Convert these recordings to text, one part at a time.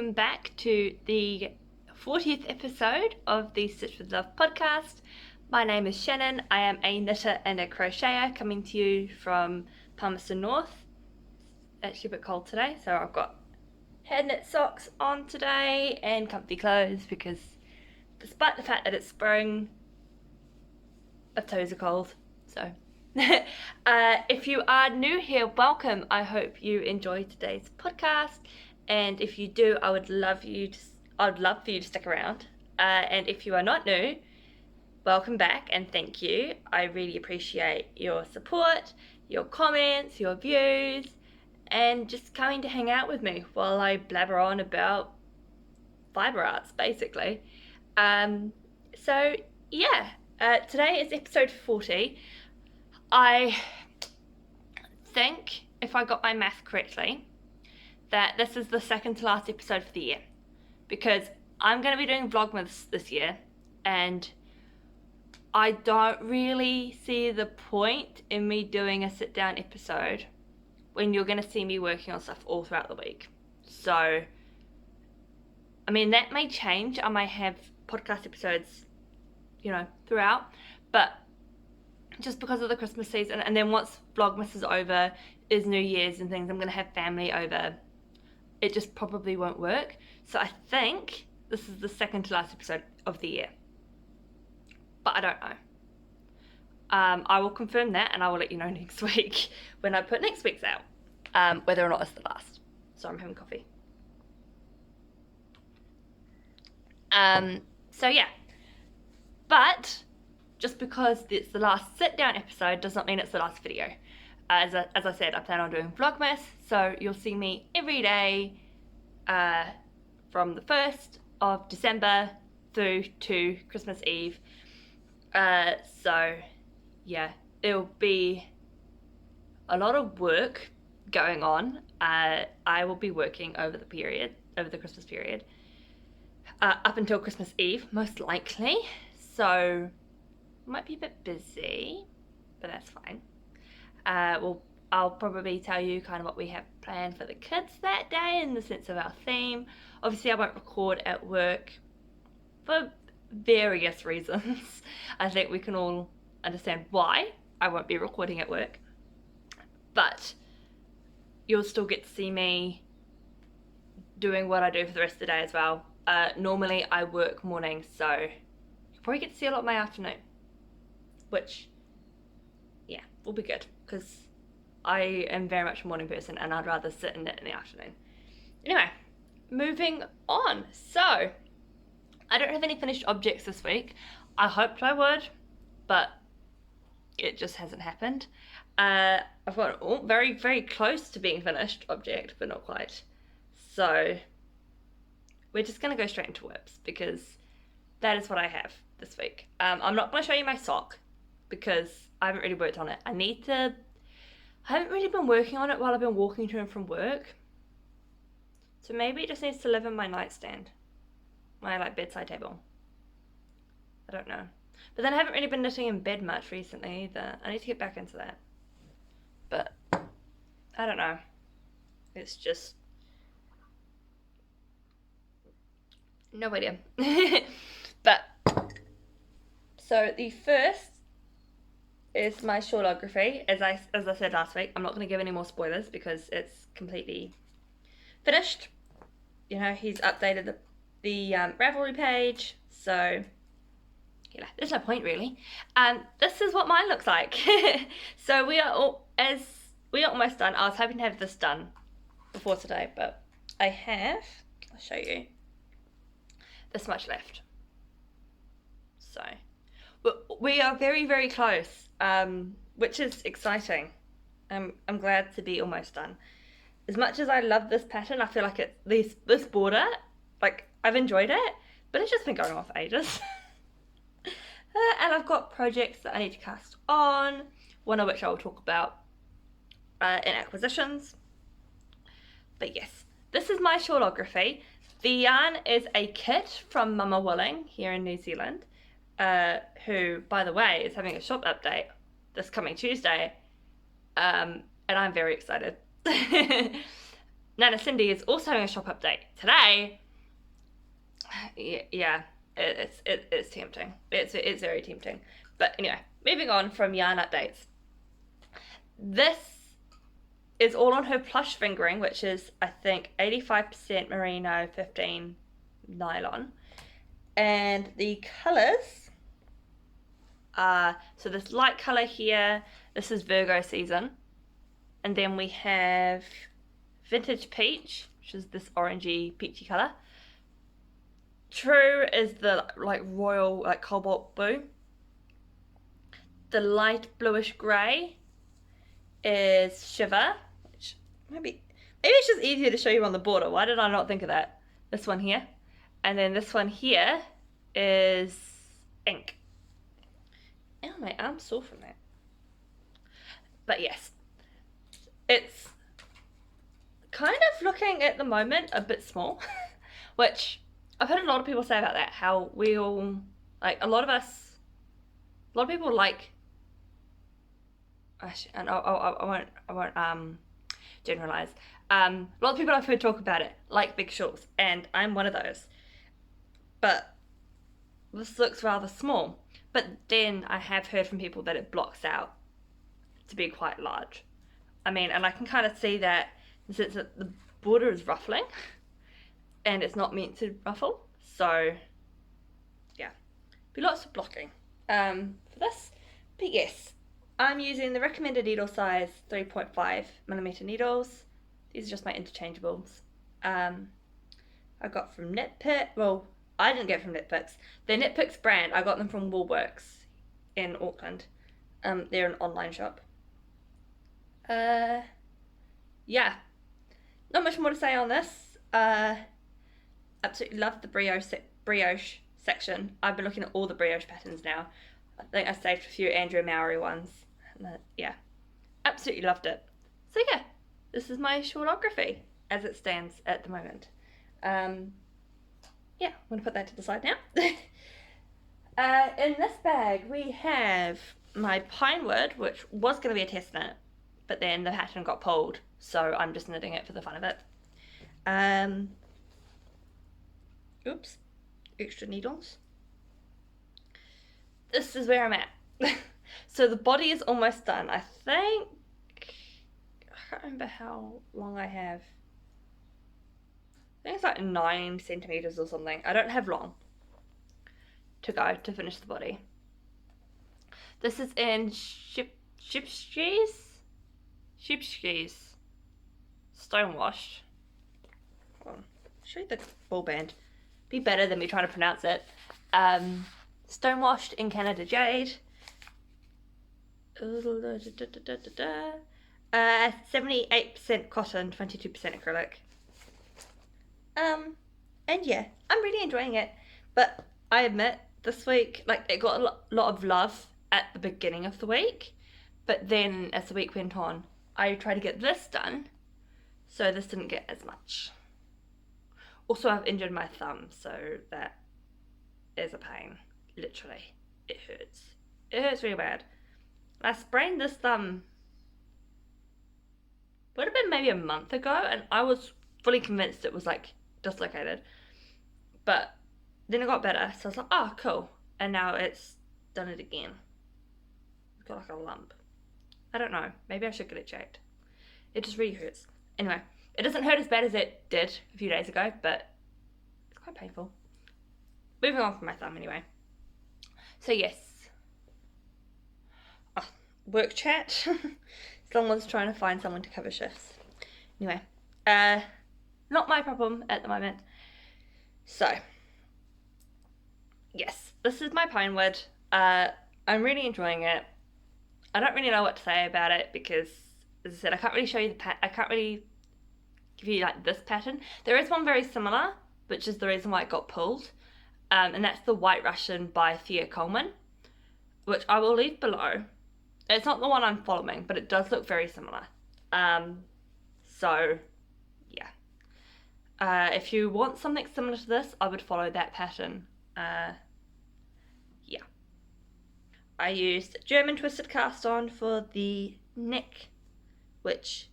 welcome back to the 40th episode of the Stitch with Love podcast. My name is Shannon. I am a knitter and a crocheter coming to you from Palmerston North. Actually a bit cold today, so I've got hand knit socks on today and comfy clothes because despite the fact that it's spring, my toes are cold. So if you are new here, welcome. I hope you enjoy today's podcast. And if you do, I would love for you to stick around. And if you are not new, welcome back and thank you. I really appreciate your support, your comments, your views, and just coming to hang out with me while I blabber on about fiber arts, basically. So yeah, today is episode 40. I think, if I got my math correctly, that this is the second to last episode for the year, because I'm going to be doing Vlogmas this year, and I don't really see the point in me doing a sit-down episode when you're going to see me working on stuff all throughout the week. So, I mean, that may change. I might have podcast episodes, throughout, but just because of the Christmas season, and then once Vlogmas is over, is New Year's and things, I'm going to have family over. It just probably won't work. So I think this is the second to last episode of the year. But I don't know. I will confirm that and I will let you know next week when I put next week's out, whether or not it's the last. So I'm having coffee. So yeah. But just because it's the last sit-down episode does not mean it's the last video. As I said, I plan on doing Vlogmas, so you'll see me every day from the 1st of December through to Christmas Eve. So, yeah, it'll be a lot of work going on. I will be working over the Christmas period, up until Christmas Eve, most likely. So, might be a bit busy, but that's fine. I'll probably tell you kind of what we have planned for the kids that day in the sense of our theme. Obviously, I won't record at work for various reasons. I think we can all understand why I won't be recording at work. But you'll still get to see me doing what I do for the rest of the day as well. Normally, I work mornings, so you'll probably get to see a lot of my afternoon. Which, yeah, will be good, because I am very much a morning person and I'd rather sit and knit in the afternoon. Anyway, moving on. So, I don't have any finished objects this week. I hoped I would, but it just hasn't happened. I've got a very, very close to being finished object, but not quite. So, we're just going to go straight into whips, because that is what I have this week. I'm not going to show you my sock, because I haven't really worked on it. I haven't really been working on it while I've been walking to and from work. So maybe it just needs to live in my nightstand. My bedside table. I don't know. But then I haven't really been knitting in bed much recently either. I need to get back into that. But I don't know. It's just no idea. But so the first is my Shawlography. As I said last week, I'm not going to give any more spoilers because it's completely finished. He's updated the Ravelry page, so yeah, there's no point really. This is what mine looks like. So we are almost done. I was hoping to have this done before today, but I'll show you, this much left. So we are very, very close, which is exciting. I'm glad to be almost done. As much as I love this pattern, I feel like this border, I've enjoyed it, but it's just been going on for ages. And I've got projects that I need to cast on, one of which I will talk about in acquisitions. But yes, this is my Shawlography. The yarn is a kit from Mama Willing here in New Zealand, who, by the way, is having a shop update this coming Tuesday, and I'm very excited. Nana Cindy is also having a shop update today. Yeah, it's tempting. It's very tempting. But anyway, moving on from yarn updates. This is all on her plush fingering, which is I think 85% merino, 15 nylon, and the colors are, so this light color here, this is Virgo season, and then we have vintage peach, which is this orangey peachy color. True is the like royal like cobalt blue. The light bluish grey is Shiver, which maybe it's just easier to show you on the border. Why did I not think of that? This one here, and then this one here is Ink. Ow, my arm's sore from that. But yes, it's kind of looking at the moment a bit small, which I've heard a lot of people say about that, how we all, like a lot of people like, and I won't generalize. A lot of people I've heard talk about it like big shawls, and I'm one of those. But this looks rather small. But then I have heard from people that it blocks out to be quite large. I mean, and I can kind of see that since the border is ruffling, and it's not meant to ruffle, so yeah, be lots of blocking for this. But yes, I'm using the recommended needle size 3.5mm needles. These are just my interchangeables. I got from Knit Pit. Well, I didn't get from Knit Picks. The Knit Picks brand, I got them from Woolworks in Auckland. They're an online shop. Yeah, not much more to say on this. Absolutely love the brioche section. I've been looking at all the brioche patterns now. I think I saved a few Andrea Mowry ones. Yeah, absolutely loved it. So yeah, this is my Shawlography as it stands at the moment. Yeah, I'm going to put that to the side now. In this bag we have my Pinewood, which was going to be a test knit, but then the pattern got pulled, so I'm just knitting it for the fun of it. Oops, extra needles. This is where I'm at. So the body is almost done. I think, I can't remember how long I have. I think it's like 9 centimeters or something. I don't have long to go to finish the body. This is in Shipskis Stonewashed. Hold on, show you the ball band. Be better than me trying to pronounce it. Stonewashed in Canada Jade. 78% cotton, 22% acrylic. And yeah, I'm really enjoying it. But I admit, this week, like, it got a lot of love at the beginning of the week, but then as the week went on, I tried to get this done, so this didn't get as much. Also, I've injured my thumb, so that is a pain. Literally, it hurts. It hurts really bad. I sprained this thumb, would have been maybe a month ago, and I was fully convinced it was like dislocated. But then it got better, so I was like, oh, cool. And now it's done it again. It's got like a lump. I don't know. Maybe I should get it checked. It just really hurts. Anyway, it doesn't hurt as bad as it did a few days ago, but it's quite painful. Moving on from my thumb anyway. So yes. Oh, work chat. Someone's trying to find someone to cover shifts. Anyway, not my problem at the moment. So, yes, this is my Pinewood. I'm really enjoying it. I don't really know what to say about it because, as I said, I can't really show you I can't really give you like this pattern. There is one very similar, which is the reason why it got pulled, and that's the White Russian by Thea Coleman, which I will leave below. It's not the one I'm following, but it does look very similar. So, yeah. If you want something similar to this, I would follow that pattern. Yeah. I used German twisted cast on for the neck, which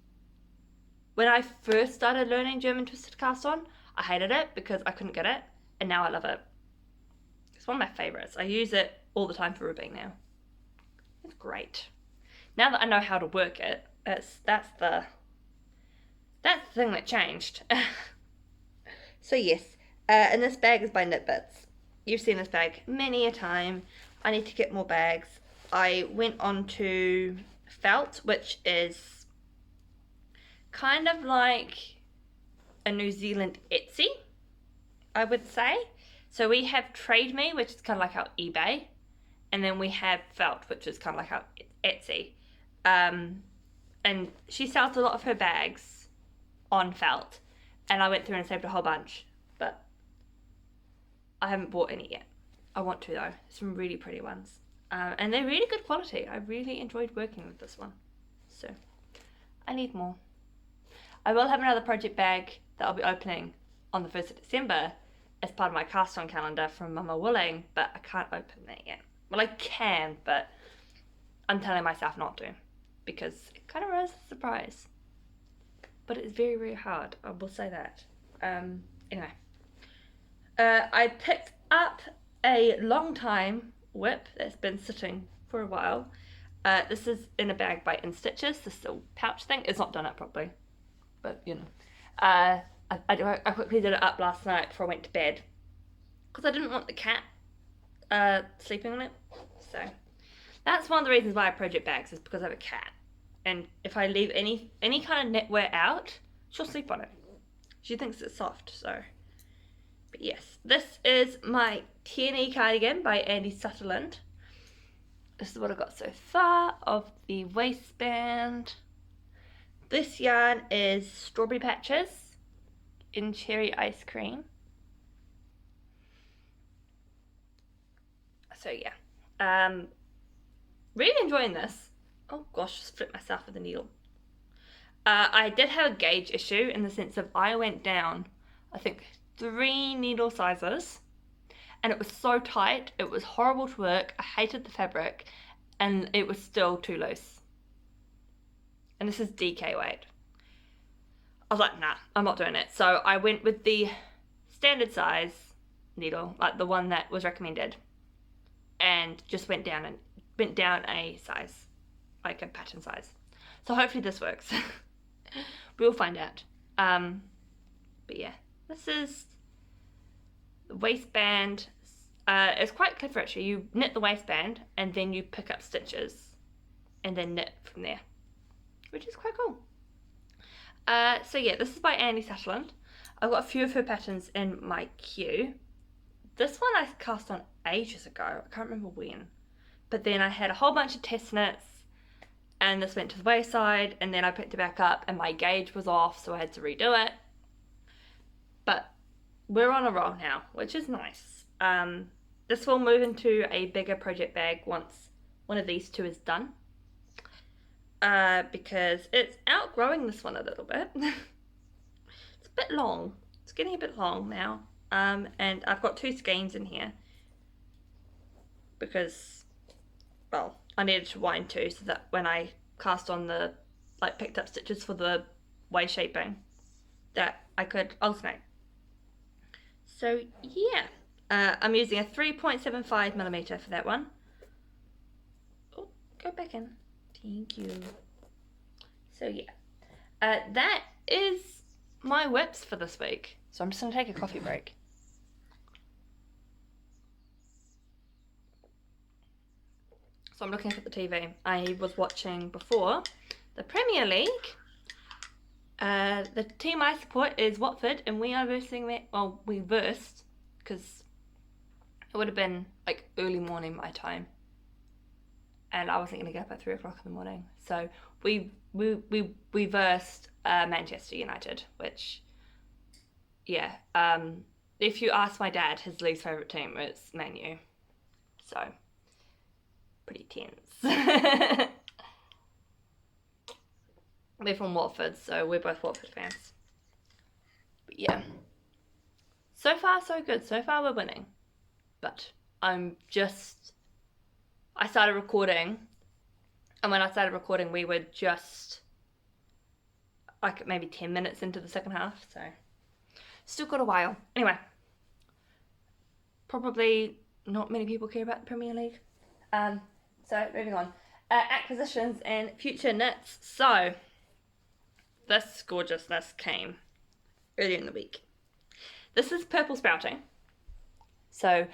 when I first started learning German twisted cast on, I hated it because I couldn't get it, and now I love it. It's one of my favorites. I use it all the time for ribbing now. It's great. Now that I know how to work it, that's the thing that changed. So yes, and this bag is by Knit Bits. You've seen this bag many a time. I need to get more bags. I went on to Felt, which is kind of like a New Zealand Etsy, I would say. So we have Trade Me, which is kind of like our eBay, and then we have Felt, which is kind of like our Etsy. And she sells a lot of her bags on Felt, and I went through and saved a whole bunch, but I haven't bought any yet. I want to though. Some really pretty ones. And they're really good quality. I really enjoyed working with this one. So, I need more. I will have another project bag that I'll be opening on the 1st of December as part of my cast on calendar from Mama Wooling, but I can't open that yet. Well, I can, but I'm telling myself not to because it kind of ruins the surprise. But it's very, very hard. I will say that. Anyway. I picked up a long time whip that's been sitting for a while. This is in a bag by In Stitches, this little pouch thing. It's not done up properly, but you know. I quickly did it up last night before I went to bed because I didn't want the cat sleeping on it. So that's one of the reasons why I project bags, is because I have a cat. And if I leave any kind of knitwear out, she'll sleep on it. She thinks it's soft, so. But yes, this is my TNE cardigan by Andy Sutherland. This is what I got so far of the waistband. This yarn is Strawberry Patches in Cherry Ice Cream. So yeah, really enjoying this. Oh gosh, just flipped myself with the needle. I did have a gauge issue in the sense of I went down, I think, 3 needle sizes, and it was so tight, it was horrible to work. I hated the fabric, and it was still too loose. And this is DK weight. I was like, nah, I'm not doing it. So I went with the standard size needle, like the one that was recommended, and just went down a size, like a pattern size. So hopefully this works. We'll find out. But yeah, this is the waistband. It's quite clever actually. You knit the waistband and then you pick up stitches and then knit from there, which is quite cool. So yeah, this is by Andy Sutherland. I've got a few of her patterns in my queue. This one I cast on ages ago. I can't remember when. But then I had a whole bunch of test knits, and this went to the wayside, and then I picked it back up and my gauge was off, so I had to redo it. But we're on a roll now, which is nice. This will move into a bigger project bag once one of these two is done. Because it's outgrowing this one a little bit. It's a bit long. It's getting a bit long now. And I've got 2 skeins in here because, well, I needed to wind 2 so that when I cast on the, like, picked up stitches for the waist shaping, that I could alternate. So yeah, I'm using a 3.75mm for that one. Oh, go back in. Thank you. So yeah, that is my whips for this week. So I'm just going to take a coffee break. So I'm looking at the TV. I was watching before the Premier League. The team I support is Watford, and we are versing that. Well, we versed because it would have been like early morning my time, and I wasn't going to get up at 3 o'clock in the morning. So we versed Manchester United, which, yeah. If you ask my dad, his least favourite team is Man U. So pretty tense. We're from Watford, so we're both Watford fans. But yeah. So far, so good. So far, we're winning. But I started recording, and when I started recording, we were just like maybe 10 minutes into the second half, so still got a while. Anyway, probably not many people care about the Premier League. So moving on. Acquisitions and future knits. So this gorgeousness came earlier in the week. This is Purple Sprouting. So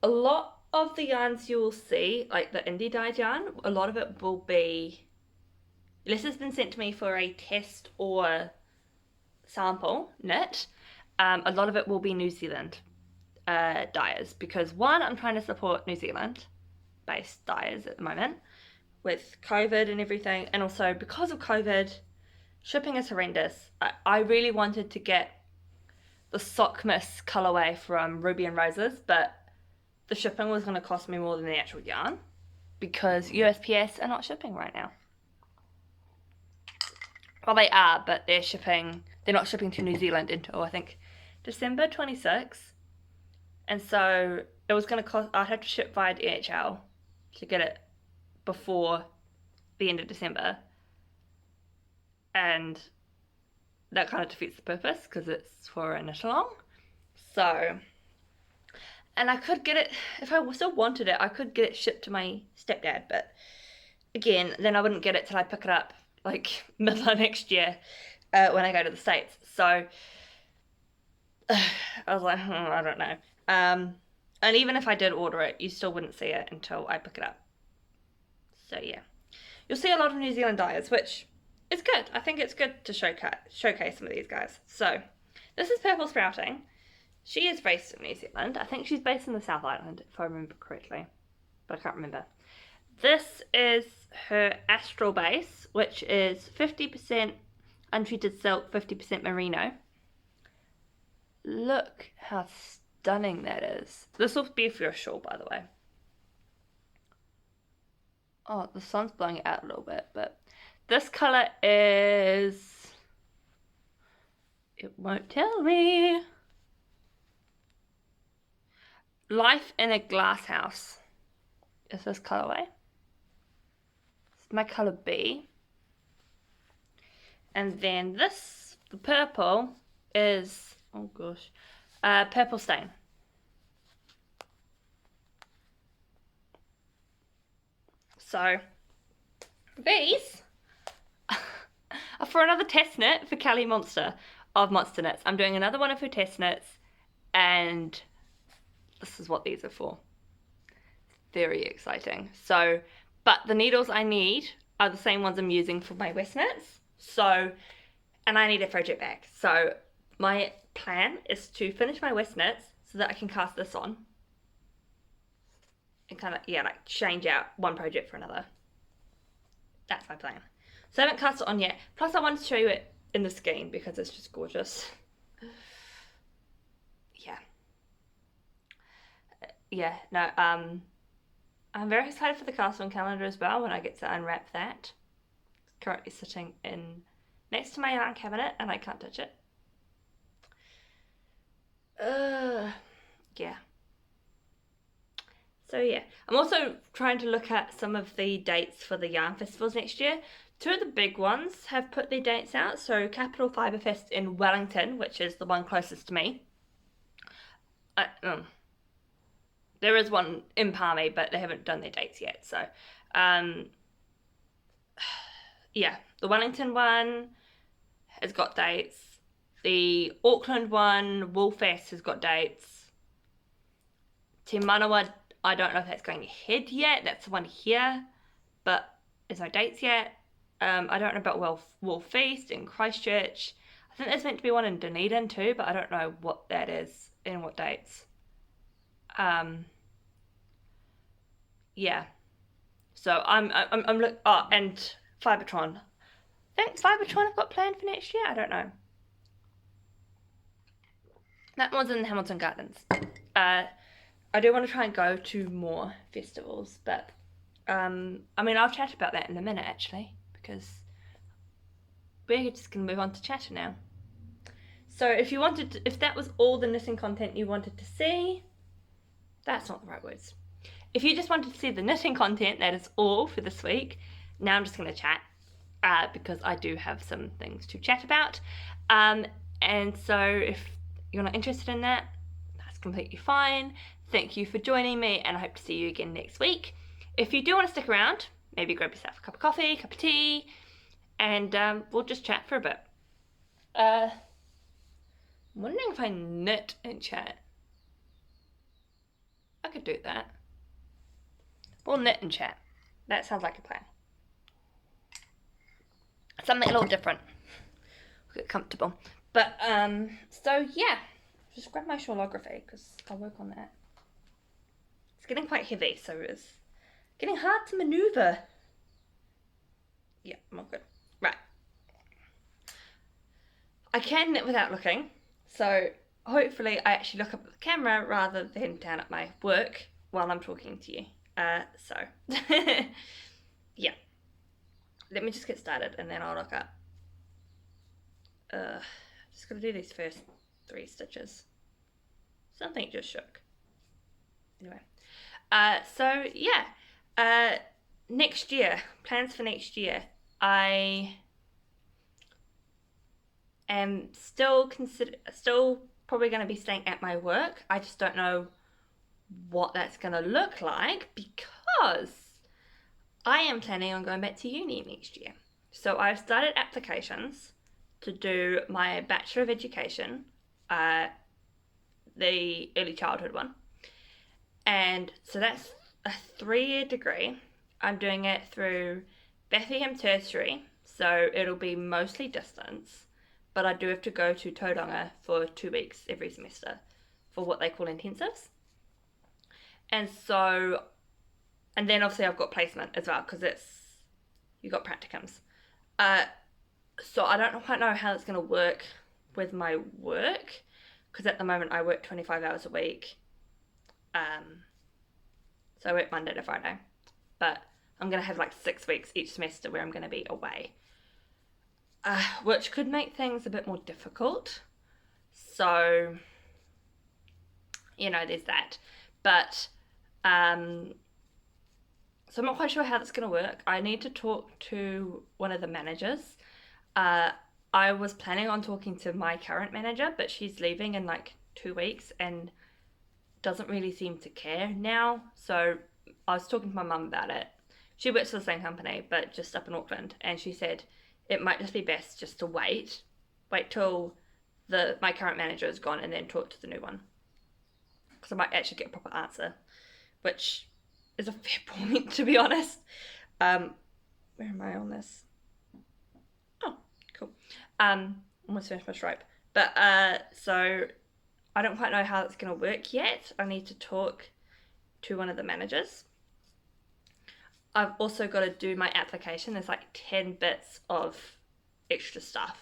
a lot of the yarns you will see, like the indie dyed yarn, a lot of it will be, this has been sent to me for a test or sample knit. A lot of it will be New Zealand dyers, because one, I'm trying to support New Zealand based dyers at the moment with COVID and everything, and also because of COVID, shipping is horrendous. I really wanted to get the Sockmas colorway from Ruby and Roses, but the shipping was going to cost me more than the actual yarn because USPS are not shipping right now. Well, they are, but they're not shipping to New Zealand until I think December 26th. And so it was going to cost, I'd have to ship via DHL to get it before the end of December. And that kind of defeats the purpose because it's for a knit along. So, and I could get it, if I still wanted it, I could get it shipped to my stepdad. But again, then I wouldn't get it till I pick it up like middle of next year when I go to the States. So I was like, I don't know. And even if I did order it, you still wouldn't see it until I pick it up. So yeah, you'll see a lot of New Zealand dyers, which is good. I think it's good to showcase some of these guys. So this is Purple Sprouting. She is based in New Zealand. I think she's based in the South Island, if I remember correctly, but I can't remember. This is her Astral base, which is 50% untreated silk, 50% merino. Look how stunning that is. This will be for your shawl, by the way. Oh, the sun's blowing it out a little bit, but this colour is... It won't tell me. Life in a Glass House is this colourway. It's my colour B. And then this, the purple, is, oh gosh, Purple Stain. So these are for another test knit for Cally Monster of Monsterknits. I'm doing another one of her test knits, and this is what these are for. Very exciting. So, but the needles I need are the same ones I'm using for my West knits. So, and I need a project bag. So my plan is to finish my West knits so that I can cast this on. And kind of, yeah, like change out one project for another. That's my plan. So I haven't cast it on yet. Plus I wanted to show you it in the skein because it's just gorgeous. Yeah. Yeah, no, I'm very excited for the cast on calendar as well when I get to unwrap that. It's currently sitting in next to my yarn cabinet and I can't touch it. Yeah. So yeah, I'm also trying to look at some of the dates for the yarn festivals next year. Two of the big ones have put their dates out. So Capital Fibre Fest in Wellington, which is the one closest to me. There is one in Palmy, but they haven't done their dates yet. So, yeah, the Wellington one has got dates. The Auckland one, Woolfest, has got dates. Te Manawa, I don't know if that's going ahead yet. That's the one here, but there's no dates yet. I don't know about Wolf Feast in Christchurch. I think there's meant to be one in Dunedin too, but I don't know what that is and what dates. Yeah. So I'm look. Oh, and Fibretron. I think Fibretron I've got planned for next year. I don't know. That one's in Hamilton Gardens. I do want to try and go to more festivals, but I mean, I'll chat about that in a minute actually, because we're just gonna move on to chatter now. So if that was all the knitting content you wanted to see, that's not the right words. If you just wanted to see the knitting content, that is all for this week. Now I'm just gonna chat. because I do have some things to chat about. And so if you're not interested in that, that's completely fine. Thank you for joining me, and I hope to see you again next week. If you do want to stick around, maybe grab yourself a cup of coffee, a cup of tea, and we'll just chat for a bit. I'm wondering if I knit in chat. I could do that. We'll knit in chat. That sounds like a plan. Something a little different. We'll get comfortable. But, so yeah. Just grab my Shawlography, because I'll work on that. It's getting quite heavy, so it's getting hard to maneuver. Yeah, I'm all good. Right. I can knit without looking, so hopefully I actually look up at the camera rather than down at my work while I'm talking to you. So, yeah. Let me just get started and then I'll look up. Just gotta do these first 3 stitches. Something just shook. Anyway. So yeah. Next year, plans for next year. I am still probably going to be staying at my work. I just don't know what that's going to look like because I am planning on going back to uni next year. So I've started applications to do my Bachelor of Education, the early childhood one. And so that's a 3-year degree. I'm doing it through Bethlehem Tertiary, so it'll be mostly distance, but I do have to go to Tauranga for 2 weeks every semester for what they call intensives. And so, and then obviously I've got placement as well, because you got practicums. So I don't quite know how it's going to work with my work, because at the moment I work 25 hours a week. So I work Monday to Friday, but I'm going to have like 6 weeks each semester where I'm going to be away, which could make things a bit more difficult. So, you know, there's that. But, so I'm not quite sure how that's going to work. I need to talk to one of the managers. I was planning on talking to my current manager, but she's leaving in like 2 weeks and doesn't really seem to care now. So I was talking to my mum about it. She works for the same company, but just up in Auckland, and she said it might just be best just to wait till my current manager is gone and then talk to the new one, because I might actually get a proper answer, which is a fair point, to be honest. Where am I on this? Oh, cool. Almost finished my stripe, but so I don't quite know how it's going to work yet. I need to talk to one of the managers. I've also got to do my application. There's like 10 bits of extra stuff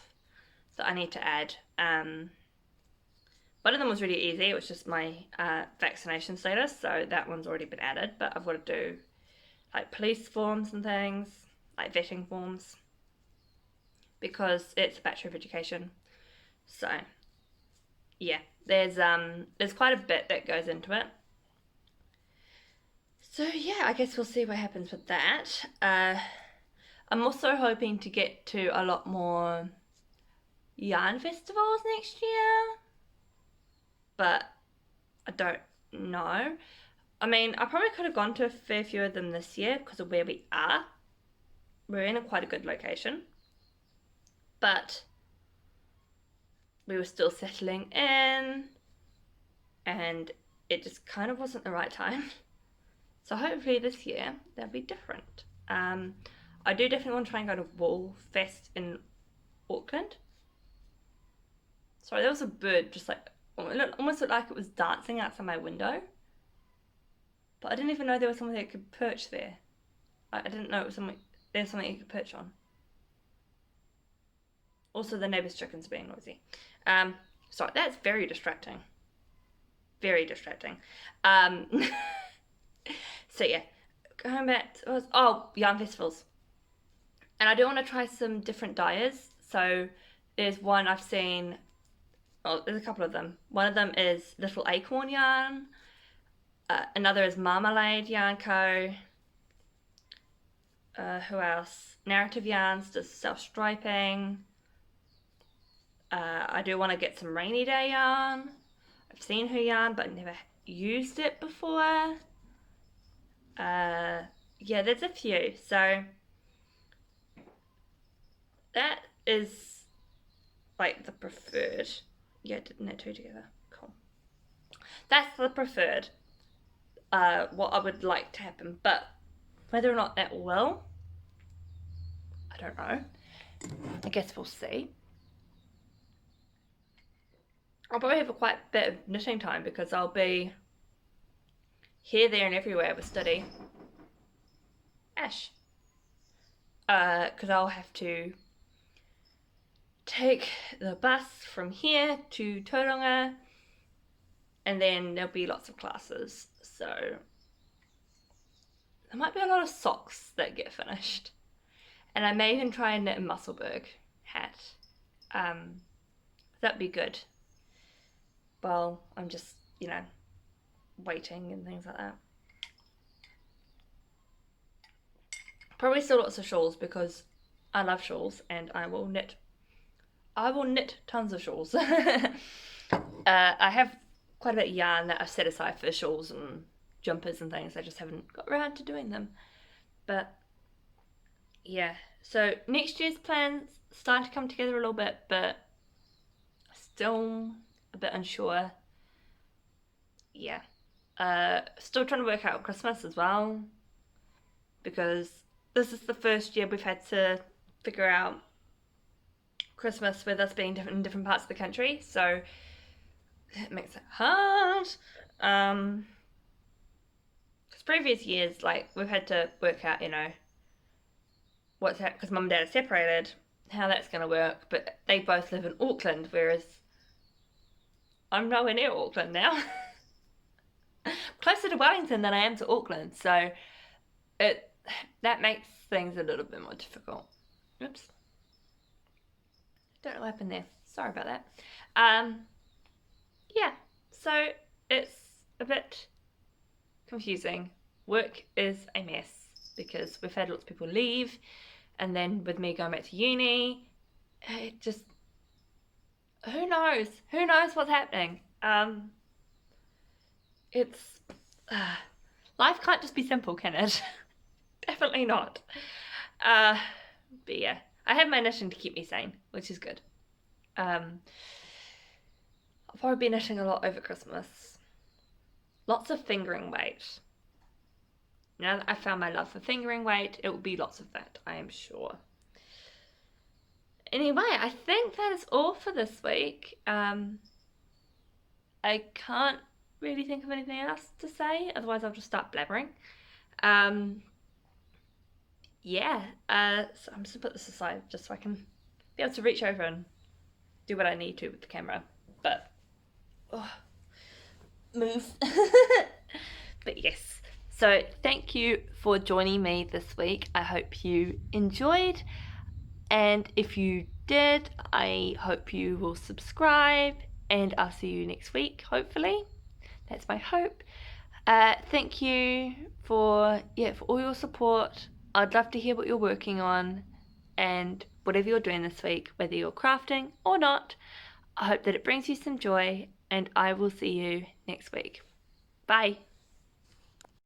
that I need to add. One of them was really easy. It was just my vaccination status, so that one's already been added. But I've got to do like police forms and things, like vetting forms, because it's a Bachelor of Education. So yeah, there's quite a bit that goes into it. So yeah, I guess we'll see what happens with that. I'm also hoping to get to a lot more yarn festivals next year, but I don't know. I mean, I probably could have gone to a fair few of them this year because of where we are. We're in quite a good location, but we were still settling in and it just kind of wasn't the right time. So hopefully this year they'll be different. I do definitely want to try and go to Wool Fest in Auckland. Sorry, there was a bird just like, it almost looked like it was dancing outside my window. But I didn't even know there was something that could perch there. I didn't know it was there's something you could perch on. Also, the neighbour's chicken's being noisy. Sorry, that's very distracting. Very distracting. So yeah, going back to, yarn festivals. And I do want to try some different dyes. So there's one I've seen, there's a couple of them. One of them is Little Acorn Yarn. Another is Marmalade Yarn Co. Who else? Narrative Yarns does self-striping. I do want to get some Rainy Day yarn. I've seen her yarn, but never used it before. Yeah, there's a few. So that is like the preferred. Yeah, didn't it two together? Cool. That's the preferred. What I would like to happen, but whether or not that will, I don't know. I guess we'll see. I'll probably have quite a bit of knitting time because I'll be here, there, and everywhere with study. Ash. Because I'll have to take the bus from here to Tauranga, and then there'll be lots of classes, so there might be a lot of socks that get finished. And I may even try and knit a Musselburgh hat. That'd be good. Well, I'm just, you know, waiting and things like that. Probably still lots of shawls because I love shawls and I will knit tons of shawls. I have quite a bit of yarn that I've set aside for shawls and jumpers and things. I just haven't got around to doing them. But yeah, so next year's plans starting to come together a little bit, but still a bit unsure. Yeah. Still trying to work out Christmas as well, because this is the first year we've had to figure out Christmas with us being in different parts of the country, so it makes it hard. Because previous years, like, we've had to work out, you know, what's that, because mum and dad are separated, how that's going to work, but they both live in Auckland, whereas I'm nowhere near Auckland now. Closer to Wellington than I am to Auckland, so that makes things a little bit more difficult. Oops. Don't know what happened there. Sorry about that. Yeah, so it's a bit confusing. Work is a mess because we've had lots of people leave, and then with me going back to uni, it just, who knows what's happening. It's life can't just be simple, can it? Definitely not. But yeah, I have my knitting to keep me sane, which is good. I'll probably be knitting a lot over Christmas. Lots of fingering weight. Now that I found my love for fingering weight, it will be lots of that, I am sure. Anyway, I think that is all for this week. I can't really think of anything else to say, otherwise I'll just start blabbering. Yeah, so I'm just gonna put this aside just so I can be able to reach over and do what I need to with the camera, but move. But yes, so thank you for joining me this week. I hope you enjoyed, and if you did, I hope you will subscribe, and I'll see you next week, hopefully. That's my hope. Thank you for all your support. I'd love to hear what you're working on, and whatever you're doing this week, whether you're crafting or not, I hope that it brings you some joy, and I will see you next week. Bye.